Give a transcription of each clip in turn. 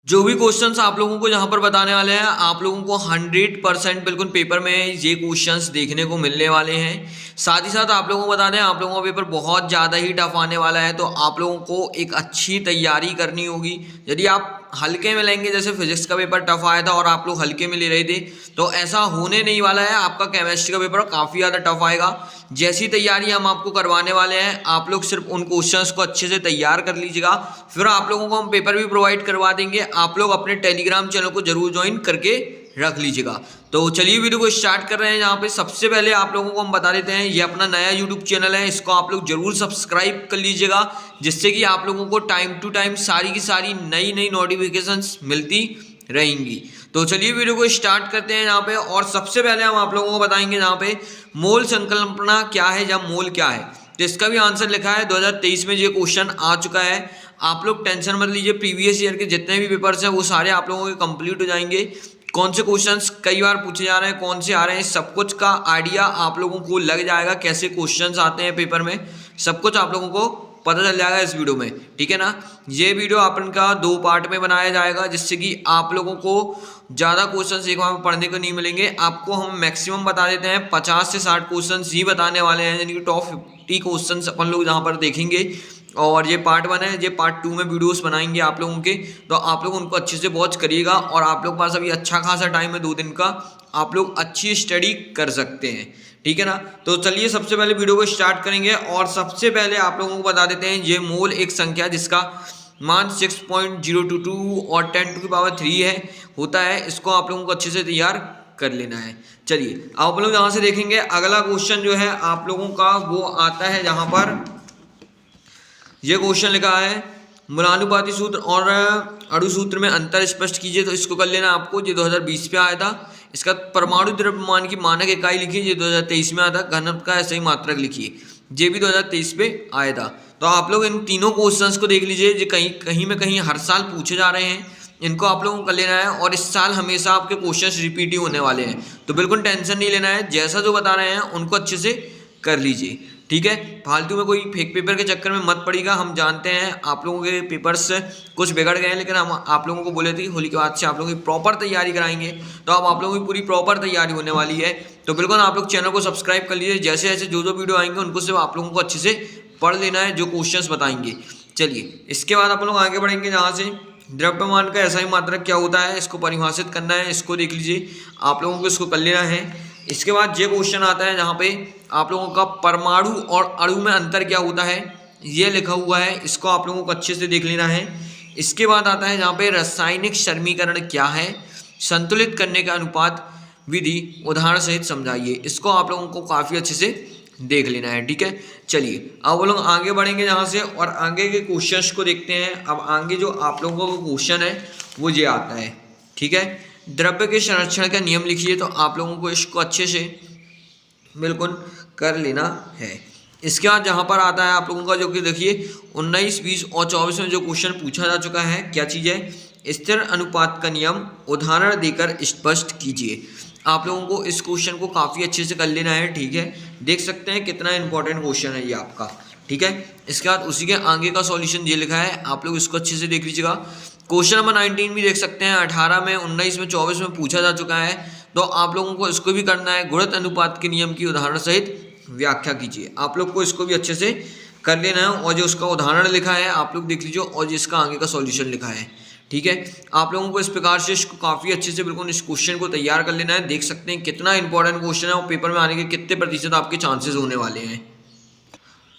जो भी क्वेश्चंस आप लोगों को यहाँ पर बताने वाले हैं, आप लोगों को 100% बिल्कुल पेपर में ये क्वेश्चंस देखने को मिलने वाले हैं। साथ ही साथ आप लोगों को बता दें, आप लोगों का पेपर बहुत ज़्यादा ही टफ आने वाला है, तो आप लोगों को एक अच्छी तैयारी करनी होगी। यदि आप हल्के में लेंगे, जैसे फिजिक्स का पेपर टफ आया था और आप लोग हल्के में ले रहे थे, तो ऐसा होने नहीं वाला है। आपका केमिस्ट्री का पेपर काफ़ी ज़्यादा टफ आएगा। जैसी तैयारी हम आपको करवाने वाले हैं, आप लोग सिर्फ उन क्वेश्चंस को अच्छे से तैयार कर लीजिएगा, फिर आप लोगों को हम पेपर भी प्रोवाइड करवा देंगे। आप लोग अपने टेलीग्राम चैनल को जरूर ज्वाइन करके रख लीजिएगा। तो चलिए वीडियो को स्टार्ट कर रहे हैं। यहाँ पे सबसे पहले आप लोगों को हम बता देते हैं, ये अपना नया यूट्यूब चैनल है, इसको आप लोग जरूर सब्सक्राइब कर लीजिएगा, जिससे कि आप लोगों को टाइम टू टाइम सारी की सारी नई नई नोटिफिकेशंस मिलती रहेंगी। तो चलिए वीडियो को स्टार्ट करते हैं यहाँ पे। और सबसे पहले हम आप लोगों को बताएंगे यहाँ पे मोल संकल्पना क्या है या मोल क्या है। तो इसका भी आंसर लिखा है 2023 में, ये क्वेश्चन आ चुका है। आप लोग टेंशन मत लीजिए, प्रीवियस ईयर के जितने भी पेपर्स हैं वो सारे आप लोगों के कंप्लीट हो जाएंगे। कौन से क्वेश्चंस कई बार पूछे जा रहे हैं, कौन से आ रहे हैं, सब कुछ का आइडिया आप लोगों को लग जाएगा। कैसे क्वेश्चंस आते हैं पेपर में, सब कुछ आप लोगों को पता चल जाएगा इस वीडियो में, ठीक है ना। ये वीडियो अपन का 2 पार्ट में बनाया जाएगा, जिससे कि आप लोगों को ज़्यादा क्वेश्चंस एक बार में पढ़ने को नहीं मिलेंगे। आपको हम मैक्सिमम बता देते हैं 50 से 60 क्वेश्चंस ही बताने वाले हैं, यानी कि टॉप 50 क्वेश्चंस अपन लोग यहाँ पर देखेंगे। और ये पार्ट 1 है, ये पार्ट 2 में वीडियोस बनाएंगे आप लोगों के, तो आप लोग उनको अच्छे से वॉच करिएगा। और आप लोग के पास अभी अच्छा खासा टाइम है, 2 दिन का, आप लोग अच्छी स्टडी कर सकते हैं, ठीक है ना। तो चलिए सबसे पहले वीडियो को स्टार्ट करेंगे। और सबसे पहले आप लोगों को बता देते हैं, ये मोल एक संख्या जिसका मान 6.022 और 10⁻³ है होता है। इसको आप लोगों को अच्छे से तैयार कर लेना है। चलिए आप लोग यहाँ से देखेंगे, अगला क्वेश्चन जो है आप लोगों का वो आता है, जहाँ पर यह क्वेश्चन लिखा है मूलानुपाती सूत्र और अणु सूत्र में अंतर स्पष्ट कीजिए। तो इसको कर लेना आपको, ये 2020 पे आया था। इसका परमाणु द्रव्यमान की मानक इकाई लिखिए, ये 2023 में आया था। घनत्व का ऐसे ही मात्रक लिखिए, ये भी 2023 पे आया था। तो आप लोग इन तीनों क्वेश्चंस को देख लीजिए, ये कहीं में कहीं हर साल पूछे जा रहे हैं, इनको आप लोगों को कर लेना है। और इस साल हमेशा आपके क्वेश्चंस रिपीट ही होने वाले हैं, तो बिल्कुल टेंशन नहीं लेना है। जैसा जो बता रहे हैं उनको अच्छे से कर लीजिए, ठीक है। फालतू में कोई फेक पेपर के चक्कर में मत पड़िएगा। हम जानते हैं आप लोगों के पेपर्स कुछ बिगड़ गए हैं, लेकिन हम आप लोगों को बोले थे होली के बाद से आप लोगों की प्रॉपर तैयारी कराएंगे, तो अब आप लोगों की पूरी प्रॉपर तैयारी होने वाली है। तो बिल्कुल आप लोग चैनल को सब्सक्राइब कर लीजिए, जैसे जैसे जो वीडियो आएंगे उनको सिर्फ आप लोगों को अच्छे से पढ़ लेना है, जो क्वेश्चंस बताएंगे। चलिए इसके बाद आप लोग आगे बढ़ेंगे, जहाँ से द्रव्यमान का ऐसा ही मात्रक क्या होता है, इसको परिभाषित करना है। इसको देख लीजिए, आप लोगों को इसको कर लेना है। इसके बाद ये क्वेश्चन आता है, जहाँ पे आप लोगों का परमाणु और अणु में अंतर क्या होता है, ये लिखा हुआ है। इसको आप लोगों को अच्छे से देख लेना है। इसके बाद आता है जहाँ पे रासायनिक समीकरण क्या है, संतुलित करने का अनुपात विधि उदाहरण सहित समझाइए। इसको आप लोगों को काफ़ी अच्छे से देख लेना है, ठीक है। चलिए अब वो लोग आगे बढ़ेंगे जहाँ से, और आगे के क्वेश्चंस को देखते हैं। अब आगे जो आप लोगों का क्वेश्चन है वो ये आता है, ठीक है। द्रव्य के संरक्षण का नियम लिखिए। तो आप लोगों को इसको अच्छे से बिल्कुल कर लेना है। इसके बाद जहाँ पर आता है आप लोगों का, जो कि देखिए 19, 20 और 24 में जो क्वेश्चन पूछा जा चुका है, क्या चीज़ है, स्थिर अनुपात का नियम उदाहरण देकर स्पष्ट कीजिए। आप लोगों को इस क्वेश्चन को काफ़ी अच्छे से कर लेना है, ठीक है। देख सकते हैं कितना इंपॉर्टेंट क्वेश्चन है ये आपका, ठीक है। इसके बाद उसी के आगे का सॉल्यूशन ये लिखा है, आप लोग इसको अच्छे से देख लीजिएगा। क्वेश्चन नंबर 19 भी देख सकते हैं, 18 में, 19 में, 24 में पूछा जा चुका है। तो आप लोगों को इसको भी करना है, गुणित अनुपात के नियम की उदाहरण सहित व्याख्या कीजिए। आप लोग को इसको भी अच्छे से कर लेना है। और जो उसका उदाहरण लिखा है आप लोग देख लीजिए, और जिसका आगे का सॉल्यूशन लिखा है, ठीक है। आप लोगों को इस प्रकार से इसको काफ़ी अच्छे से बिल्कुल इस क्वेश्चन को तैयार कर लेना है। देख सकते हैं कितना इंपॉर्टेंट क्वेश्चन है और पेपर में आने के कितने प्रतिशत आपके चांसेस होने वाले हैं।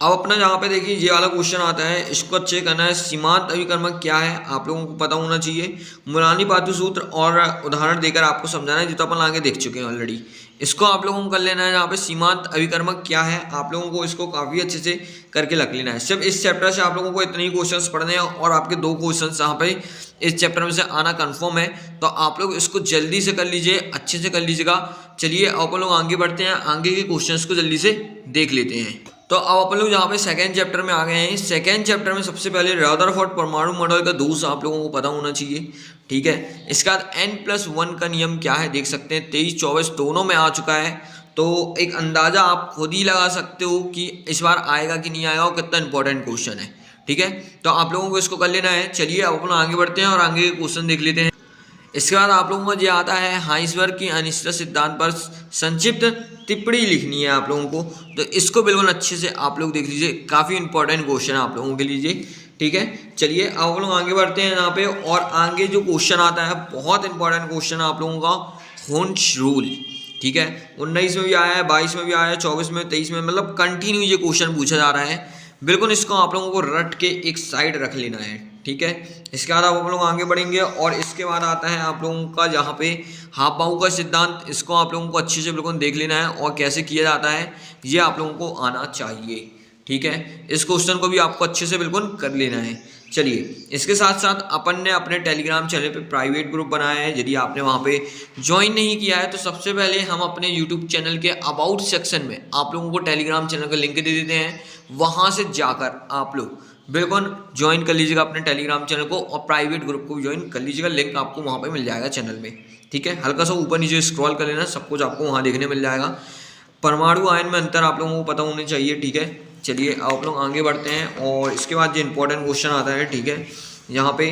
अब अपना जहाँ पे देखिए ये वाला क्वेश्चन आता है, इसको अच्छे करना है। सीमांत अभिकर्मक क्या है आप लोगों को पता होना चाहिए। मूलानुपाती सूत्र और उदाहरण देकर आपको समझाना है, जो तो अपन आगे देख चुके हैं ऑलरेडी। इसको आप लोगों को कर लेना है। जहाँ पे सीमांत अभिकर्मक क्या है आप लोगों को इसको काफ़ी अच्छे से करके रख लेना है। सिर्फ इस चैप्टर से आप लोगों को इतने ही क्वेश्चन पढ़ने हैं, और आपके 2 क्वेश्चन यहाँ पे इस चैप्टर में से आना कन्फर्म है। तो आप लोग इसको जल्दी से कर लीजिए, अच्छे से कर लीजिएगा। चलिए अब लोग आगे बढ़ते हैं, आगे के क्वेश्चन को जल्दी से देख लेते हैं। तो अब अपन लोग यहाँ पे सेकेंड चैप्टर में आ गए हैं। सेकेंड चैप्टर में सबसे पहले रदरफोर्ड परमाणु मॉडल का दोष आप लोगों को पता होना चाहिए, ठीक है। इसके बाद n+1 का नियम क्या है, देख सकते हैं 23, 24 दोनों में आ चुका है। तो एक अंदाजा आप खुद ही लगा सकते हो कि इस बार आएगा कि नहीं आएगा, और कितना इंपॉर्टेंट क्वेश्चन है, ठीक है, तो आप लोगों को इसको कर लेना है। चलिए अब अपन आगे बढ़ते हैं और आगे के क्वेश्चन देख लेते हैं। इसके बाद आप लोगों को ये आता है हाइंसबर्ग की अनिश्चित सिद्धांत पर संक्षिप्त टिप्पणी लिखनी है आप लोगों को। तो इसको बिल्कुल अच्छे से आप लोग देख लीजिए, काफ़ी इंपॉर्टेंट क्वेश्चन है आप लोगों के लिए, ठीक है। चलिए अब हम लोग आगे बढ़ते हैं यहाँ पे, और आगे जो क्वेश्चन आता है बहुत इंपॉर्टेंट क्वेश्चन है आप लोगों का, होन्स रूल, ठीक है। 19 में भी आया है, 22 में भी आया है, 24 में, 23 में, मतलब कंटिन्यू ये क्वेश्चन पूछा जा रहा है। बिल्कुल इसको आप लोगों को रट के एक साइड रख लेना है, ठीक है। इसके बाद आप लोग आगे बढ़ेंगे और इसके बाद आता है आप लोगों का यहाँ पे हाफ बाहू का सिद्धांत। इसको आप लोगों को अच्छे से बिल्कुल देख लेना है और कैसे किया जाता है ये आप लोगों को आना चाहिए, ठीक है। इस क्वेश्चन को भी आपको अच्छे से बिल्कुल कर लेना है। चलिए इसके साथ साथ अपन ने अपने टेलीग्राम चैनल पे प्राइवेट ग्रुप बनाया है। यदि आपने वहाँ पे ज्वाइन नहीं किया है तो सबसे पहले हम अपने यूट्यूब चैनल के अबाउट सेक्शन में आप लोगों को टेलीग्राम चैनल का लिंक दे देते हैं, वहाँ से जाकर आप लोग बिल्कुल ज्वाइन कर लीजिएगा अपने टेलीग्राम चैनल को, और प्राइवेट ग्रुप को भी ज्वाइन कर लीजिएगा। लिंक आपको वहाँ पर मिल जाएगा चैनल में, ठीक है। हल्का सा ऊपर नीचे स्क्रॉल कर लेना, सब कुछ आपको वहाँ देखने मिल जाएगा। परमाणु आयन में अंतर आप लोगों को पता होने चाहिए, ठीक है। चलिए आप लोग आगे बढ़ते हैं और इसके बाद जो इंपॉर्टेंट क्वेश्चन आता है, ठीक है। यहाँ पे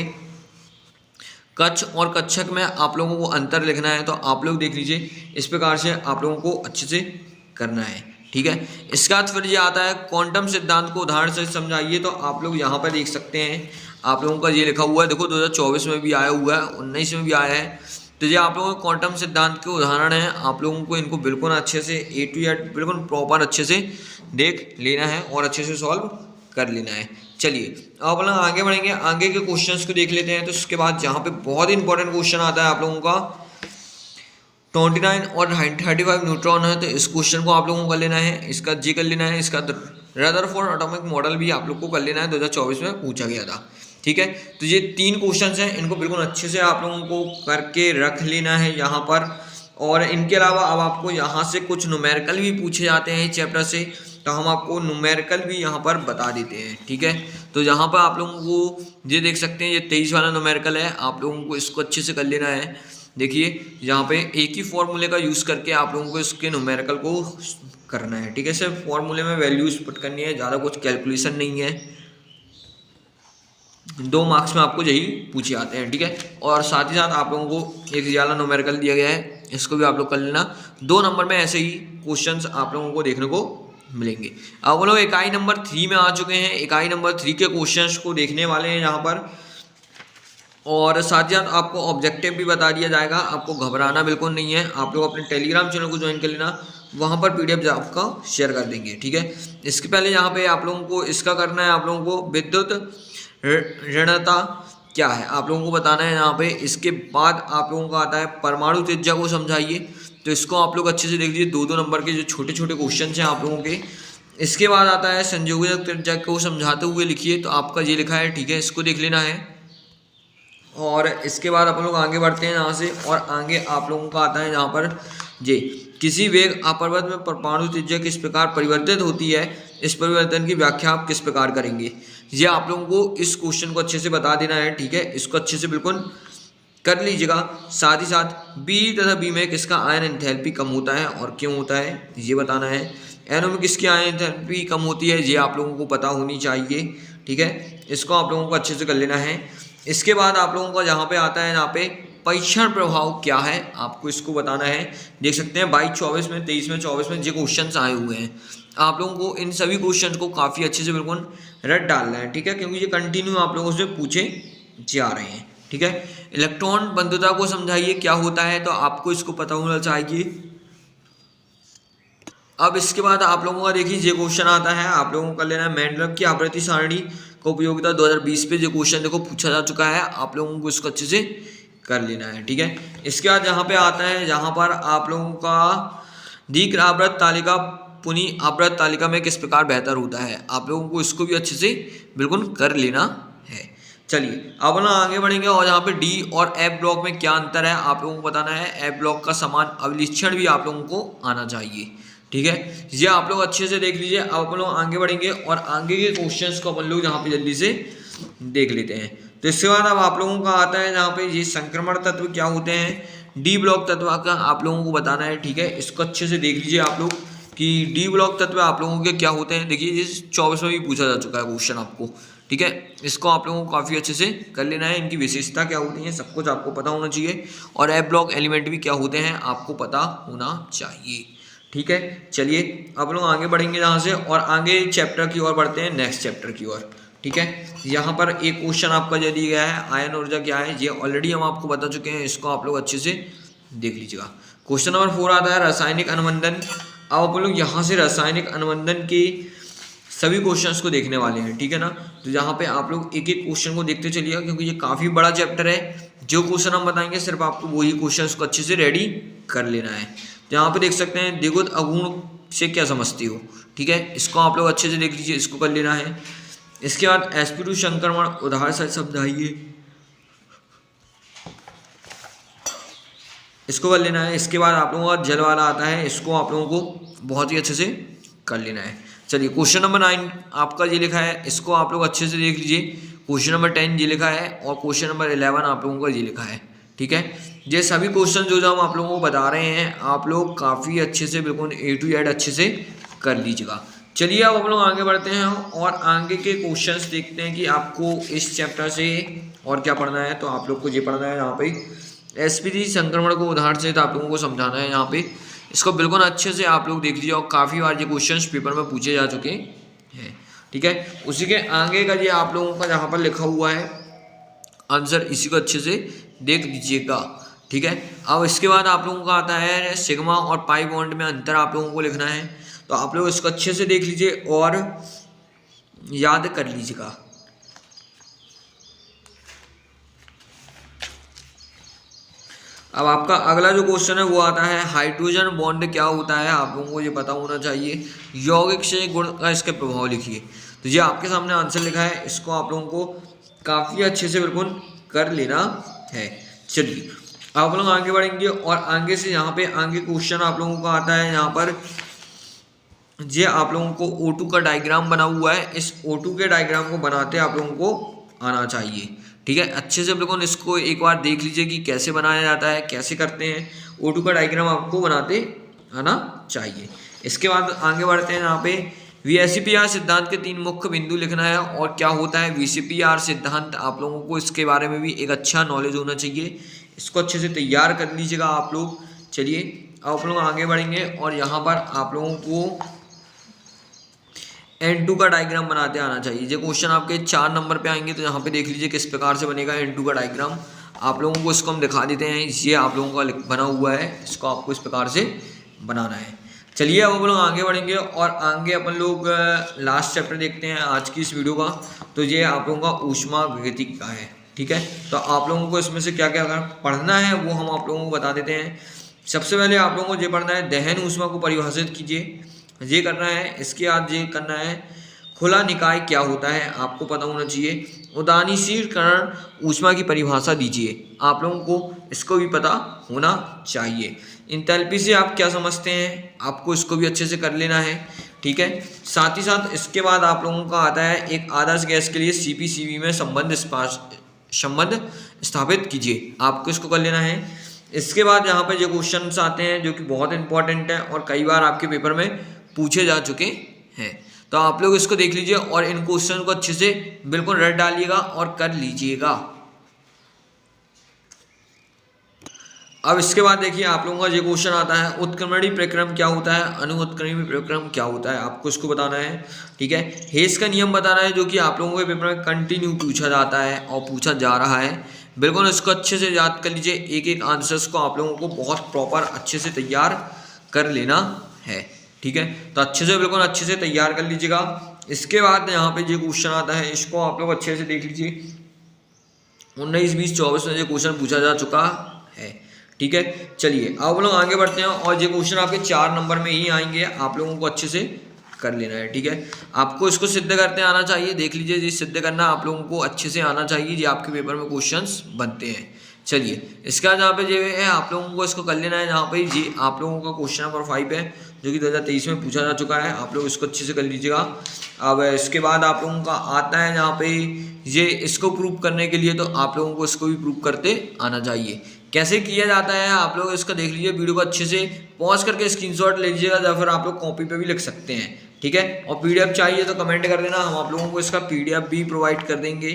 कच्छ और कच्छक में आप लोगों को अंतर लिखना है, तो आप लोग देख लीजिए इस प्रकार से आप लोगों को अच्छे से करना है, ठीक है। इसके बाद फिर ये आता है क्वांटम सिद्धांत को उदाहरण से समझाइए। तो आप लोग यहाँ पर देख सकते हैं आप लोगों का ये लिखा हुआ है, देखो 2024 में भी आया हुआ है, 19 में भी आया है। तो ये आप लोगों को क्वांटम सिद्धांत के उदाहरण हैं, आप लोगों को इनको बिल्कुल अच्छे से A to Z बिल्कुल प्रॉपर अच्छे से देख लेना है और अच्छे से सॉल्व कर लेना है। चलिए अब अपन आगे बढ़ेंगे, आगे के क्वेश्चंस को देख लेते हैं। तो उसके बाद यहाँ पे बहुत इंपॉर्टेंट क्वेश्चन आता है आप लोगों का 29 और 35 न्यूट्रॉन है, तो इस क्वेश्चन को आप लोगों को कर लेना है, इसका जी कर लेना है, इसका रदरफोर्ड एटॉमिक मॉडल भी आप लोग को कर लेना है, 2024 में पूछा गया था, ठीक है। तो ये 3 क्वेश्चंस हैं, इनको बिल्कुल अच्छे से आप लोगों को करके रख लेना है यहाँ पर। और इनके अलावा अब आपको यहाँ से कुछ न्यूमेरिकल भी पूछे जाते हैं चैप्टर से, तो हम आपको न्यूमेरिकल भी यहाँ पर बता देते हैं, ठीक है। तो यहाँ पर आप लोगों को ये देख सकते हैं, ये 23 वाला न्यूमेरिकल है, आप लोगों को इसको अच्छे से कर लेना है। देखिए यहाँ पे एक ही फॉर्मूले का यूज़ करके आप लोगों को इसके न्यूमेरिकल को करना है, ठीक है। सिर्फ फॉर्मूले में वैल्यूज पुट करनी है, ज़्यादा कुछ कैलकुलेशन नहीं है। 2 मार्क्स में आपको यही पूछे आते हैं, ठीक है। और साथ ही साथ आप लोगों को एक ज़्यादा न्यूमेरिकल दिया गया है, इसको भी आप लोग कर लेना। 2 नंबर में ऐसे ही क्वेश्चंस आप लोगों को देखने को मिलेंगे। अब वो लोग इकाई नंबर 3 में आ चुके हैं, इकाई नंबर 3 के क्वेश्चंस को देखने वाले हैं यहाँ पर, और साथ ही साथ आपको ऑब्जेक्टिव भी बता दिया जाएगा। आपको घबराना बिल्कुल नहीं है, आप लोग अपने टेलीग्राम चैनल को ज्वाइन कर लेना, वहाँ पर PDF आपका शेयर कर देंगे, ठीक है। इसके पहले यहाँ पे आप लोगों को इसका करना है, आप लोगों को विद्युत ऋणता क्या है आप लोगों को बताना है यहाँ पे। इसके बाद आप लोगों का आता है परमाणु त्रिज्या को समझाइए, तो इसको आप लोग अच्छे से देख लीजिए, 2-2 नंबर के जो छोटे छोटे क्वेश्चन हैं आप लोगों के। इसके बाद आता है संयोजक त्रिज्या को समझाते हुए लिखिए, तो आपका ये लिखा है, ठीक है, इसको देख लेना है। और इसके बाद अपन लोग आगे बढ़ते हैं यहाँ से, और आगे आप लोगों का आता है यहाँ पर जे किसी वेग अपवर्तक में परमाणु त्रिज्या किस प्रकार परिवर्तित होती है, इस परिवर्तन की व्याख्या आप किस प्रकार करेंगे। ये आप लोगों को इस क्वेश्चन को अच्छे से बता देना है, ठीक है। इसको अच्छे से बिल्कुल कर लीजिएगा। साथ ही साथ B तथा B में किसका आयन एंथैल्पी कम होता है और क्यों होता है ये बताना है। NO में किसकी आयन एंथैल्पी कम होती है ये आप लोगों को पता होनी चाहिए, ठीक है। इसको आप लोगों को अच्छे से कर लेना है। इसके बाद आप लोगों का जहाँ पे आता है, यहाँ पे परीक्षण प्रभाव क्या है आपको इसको बताना है। देख सकते हैं 22-24 में, 23 में, 24 में जो क्वेश्चन आए हुए हैं, आप लोगों को इन सभी क्वेश्चन को काफ़ी अच्छे से बिल्कुल रट डालना है, ठीक है, क्योंकि ये कंटिन्यू आप लोगों से पूछे जा रहे हैं, ठीक है। इलेक्ट्रॉन बंधुता को समझाइए क्या होता है, तो आपको इसको पता होना चाहिए। अब इसके बाद आप लोगों का देखिए ये क्वेश्चन आता है, आप लोगों को कर लेना है मेंडलर की आवृत्ति सारणी का उपयोगिता 2020 पे जो क्वेश्चन देखो पूछा जा चुका है, आप लोगों को इसको अच्छे से कर लेना है, ठीक है। इसके बाद जहाँ पे आता है, जहाँ पर आप लोगों का दीर्घ आवृत तालिका पुनी आवृत तालिका में किस प्रकार बेहतर होता है, आप लोगों को इसको भी अच्छे से बिल्कुल कर लेना है। चलिए अब ना आगे बढ़ेंगे, और यहाँ पे D और F ब्लॉक में क्या अंतर है आप लोगों को बताना है। F ब्लॉक का समान अवलिक्षण भी आप लोगों को आना चाहिए, ठीक है। ये आप लोग अच्छे से देख लीजिए। अब अपन लोग आगे बढ़ेंगे और आगे के क्वेश्चंस को अपन लोग यहाँ पे जल्दी से देख लेते हैं। तो इसके बाद अब आप लोगों का आता है जहाँ पे ये संक्रमण तत्व क्या होते हैं, D ब्लॉक तत्व का आप लोगों को बताना है, ठीक है। इसको अच्छे से देख लीजिए आप लोग कि D ब्लॉक तत्व आप लोगों के क्या होते हैं। देखिए ये 24 में भी पूछा जा चुका है क्वेश्चन आपको, ठीक है, इसको आप लोगों को काफ़ी अच्छे से कर लेना है। इनकी विशेषता क्या होती है सब कुछ आपको पता होना चाहिए, और एफ ब्लॉक एलिमेंट भी क्या होते हैं आपको पता होना चाहिए। ठीक है, चलिए अब लोग आगे बढ़ेंगे यहाँ से और आगे चैप्टर की ओर बढ़ते हैं, नेक्स्ट चैप्टर की ओर। ठीक है, यहाँ पर एक क्वेश्चन आपका जो दिया गया है आयन ऊर्जा क्या है, ये ऑलरेडी हम आपको बता चुके हैं, इसको आप लोग अच्छे से देख लीजिएगा। क्वेश्चन नंबर 4 आता है रासायनिक अनुबंधन। अब आप लोग यहाँ से रासायनिक अनुबंधन के सभी क्वेश्चंस को देखने वाले हैं। ठीक है ना, तो यहाँ पे आप लोग एक एक क्वेश्चन को देखते चलिएगा, क्योंकि ये काफ़ी बड़ा चैप्टर है। जो क्वेश्चन हम बताएंगे सिर्फ आपको वही क्वेश्चंस को अच्छे से रेडी कर लेना है। तो यहाँ पे देख सकते हैं द्विगुण अगुण से क्या समझती हो। ठीक है, इसको आप लोग अच्छे से देख लीजिए, इसको कर लेना है। इसके बाद sp2 संक्रमण उदाहरण से समझाइए, इसको कर लेना है। इसके बाद आप लोगों का जल वाला आता है, इसको आप लोगों को बहुत ही अच्छे से कर लेना है। चलिए क्वेश्चन नंबर 9 आपका ये लिखा है, इसको आप लोग अच्छे से देख लीजिए। क्वेश्चन नंबर 10 ये लिखा है और क्वेश्चन नंबर 11 आप लोगों का ये लिखा है। ठीक है, ये सभी क्वेश्चन जो हम आप लोगों को बता रहे हैं आप लोग काफ़ी अच्छे से बिल्कुल A to Z अच्छे से कर लीजिएगा। चलिए अब हम लोग आगे बढ़ते हैं और आगे के क्वेश्चंस देखते हैं कि आपको इस चैप्टर से और क्या पढ़ना है। तो आप लोग को ये पढ़ना है यहाँ पे sp3 संक्रमण को उदाहरण से आप लोगों को समझाना है। यहाँ पे इसको बिल्कुल अच्छे से आप लोग देख लीजिए, और काफ़ी बार ये क्वेश्चंस पेपर में पूछे जा चुके हैं। ठीक है, उसी के आगे का ये आप लोगों का यहाँ पर लिखा हुआ है आंसर, इसी को अच्छे से देख लीजिएगा। ठीक है, अब इसके बाद आप लोगों का आता है सिग्मा और पाई बॉन्ड में अंतर आप लोगों को लिखना है। तो आप लोग इसको अच्छे से देख लीजिए और याद कर लीजिएगा। अब आपका अगला जो क्वेश्चन है वो आता है हाइड्रोजन बॉन्ड क्या होता है, आप लोगों को ये पता होना चाहिए। यौगिक से गुण का इसके प्रभाव लिखिए। तो ये आपके सामने आंसर लिखा है, इसको आप लोगों को काफ़ी अच्छे से बिल्कुल कर लेना है। चलिए आप लोग आगे बढ़ेंगे और आगे से यहाँ पे आगे क्वेश्चन आप लोगों का आता है। यहाँ पर ये आप लोगों को O2 का डायग्राम बना हुआ है, इस O2 के डायग्राम को बनाते आप लोगों को आना चाहिए। ठीक है, अच्छे से बिल्कुल इसको एक बार देख लीजिए कि कैसे बनाया जाता है, कैसे करते हैं। O2 का डायग्राम आपको बनाते आना चाहिए। इसके बाद आगे बढ़ते हैं, यहाँ पे VCPR सिद्धांत के 3 मुख्य बिंदु लिखना है। और क्या होता है VCPR सिद्धांत, आप लोगों को इसके बारे में भी एक अच्छा नॉलेज होना चाहिए। इसको अच्छे से तैयार कर लीजिएगा आप लोग। चलिए आप लोग आगे बढ़ेंगे और यहाँ पर आप लोगों को N2 का डायग्राम बनाते आना चाहिए। ये क्वेश्चन आपके 4 नंबर पे आएंगे, तो यहाँ पे देख लीजिए किस प्रकार से बनेगा N2 का डायग्राम। आप लोगों को इसको हम दिखा देते हैं, ये आप लोगों का बना हुआ है, इसको आपको इस प्रकार से बनाना है। चलिए अब हम लोग आगे बढ़ेंगे और आगे अपन लोग लास्ट चैप्टर देखते हैं आज की इस वीडियो का। तो ये आप लोगों का ऊष्मागतिकी का है। ठीक है, तो आप लोगों को इसमें से क्या क्या पढ़ना है वो हम आप लोगों को बता देते हैं। सबसे पहले आप लोगों को ये पढ़ना है दहन ऊष्मा को परिभाषित कीजिए, ये करना है। इसके बाद ये करना है खुला निकाय क्या होता है, आपको पता होना चाहिए। उदानीशीकरण ऊष्मा की परिभाषा दीजिए, आप लोगों को इसको भी पता होना चाहिए। इंथैल्पी से आप क्या समझते हैं, आपको इसको भी अच्छे से कर लेना है। ठीक है, साथ ही साथ इसके बाद आप लोगों का आता है एक आदर्श गैस के लिए CP/Cv में संबंध स्थापित कीजिए, आपको इसको कर लेना है। इसके बाद यहाँ पर जो क्वेश्चंस आते हैं जो कि बहुत इंपॉर्टेंट है और कई बार आपके पेपर में पूछे जा चुके हैं, तो आप लोग इसको देख लीजिए और इन क्वेश्चन को अच्छे से बिल्कुल रट डालिएगा और कर लीजिएगा। अब इसके बाद देखिए आप लोगों का ये क्वेश्चन आता है उत्क्रमणी प्रक्रम क्या होता है, अनुत्क्रमणी प्रक्रम क्या होता है, आपको इसको बताना है। ठीक है, हेस का नियम बताना है जो कि आप लोगों के पेपर में कंटिन्यू पूछा जाता है और पूछा जा रहा है। बिल्कुल इसको अच्छे से याद कर लीजिए, एक एक आंसर्स को आप लोगों को बहुत प्रॉपर अच्छे से तैयार कर लेना है। ठीक है, तो अच्छे से बिल्कुल अच्छे से तैयार कर लीजिएगा। इसके बाद यहाँ पे जो क्वेश्चन आता है इसको आप लोग अच्छे से देख लीजिए, 19, 20, 24 में ये क्वेश्चन पूछा जा चुका है। ठीक है, चलिए अब लोग आगे बढ़ते हैं और ये क्वेश्चन आपके 4 नंबर में ही आएंगे, आप लोगों को अच्छे से कर लेना है। ठीक है, आपको इसको सिद्ध करते आना चाहिए, देख लीजिए ये सिद्ध करना आप लोगों को अच्छे से आना चाहिए, ये आपके पेपर में क्वेश्चंस बनते हैं। चलिए इसका जहाँ पे ये है आप लोगों को इसको कर लेना है। जहाँ पे ये आप लोगों का क्वेश्चन नंबर 5 है जो कि 2023 में पूछा जा चुका है, आप लोग इसको अच्छे से कर लीजिएगा। अब इसके बाद आप लोगों का आता है जहाँ पे ये इसको प्रूव करने के लिए, तो आप लोगों को इसको भी प्रूव करते आना चाहिए। कैसे किया जाता है आप लोग इसका देख लीजिए, वीडियो को अच्छे से पॉज करके स्क्रीनशॉट ले लीजिएगा या फिर आप लोग कॉपी पे भी लिख सकते हैं। ठीक है। और पीडीएफ चाहिए तो कमेंट कर देना, हम आप लोगों को इसका पीडीएफ भी प्रोवाइड कर देंगे,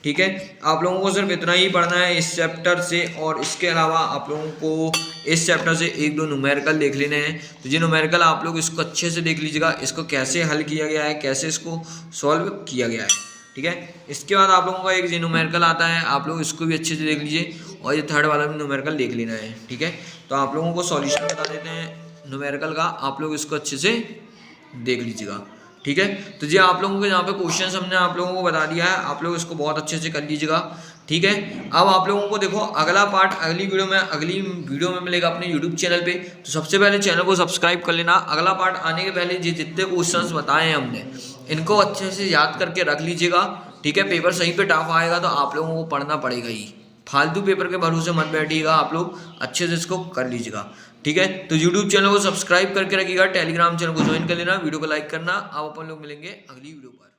ठीक है। आप लोगों को सिर्फ इतना ही पढ़ना है इस चैप्टर से, और इसके अलावा आप लोगों को इस चैप्टर से 1-2 न्यूमेरिकल देख लेने हैं। तो ये न्यूमेरिकल आप लोग इसको अच्छे से देख लीजिएगा, इसको कैसे हल किया गया है, कैसे इसको सॉल्व किया गया है, ठीक है। इसके बाद आप लोगों का एक न्यूमेरिकल आता है, आप लोग इसको भी अच्छे से देख लीजिए, और ये थर्ड वाला भी न्यूमेरिकल देख लेना है, ठीक है। तो आप लोगों को सॉल्यूशन बता देते हैं न्यूमेरिकल का, आप लोग इसको अच्छे से देख लीजिएगा, ठीक है। तो जी आप लोगों को यहाँ पे क्वेश्चन हमने आप लोगों को बता दिया है, आप लोग इसको बहुत अच्छे से कर लीजिएगा, ठीक है। अब आप लोगों को देखो अगला पार्ट अगली वीडियो में मिलेगा अपने यूट्यूब चैनल पे। तो सबसे पहले चैनल को सब्सक्राइब कर लेना। अगला पार्ट आने के पहले जितने क्वेश्चंस बताए हैं हमने, इनको अच्छे से याद करके रख लीजिएगा, ठीक है। पेपर सही पे टफ आएगा तो आप लोगों को पढ़ना पड़ेगा ही, फालतू पेपर के भरोसे मत बैठिएगा, आप लोग अच्छे से इसको कर लीजिएगा, ठीक है। तो यूट्यूब चैनल को सब्सक्राइब करके रखिएगा, टेलीग्राम चैनल को ज्वाइन कर लेना, वीडियो को लाइक करना। अब अपन लोग मिलेंगे अगली वीडियो पर।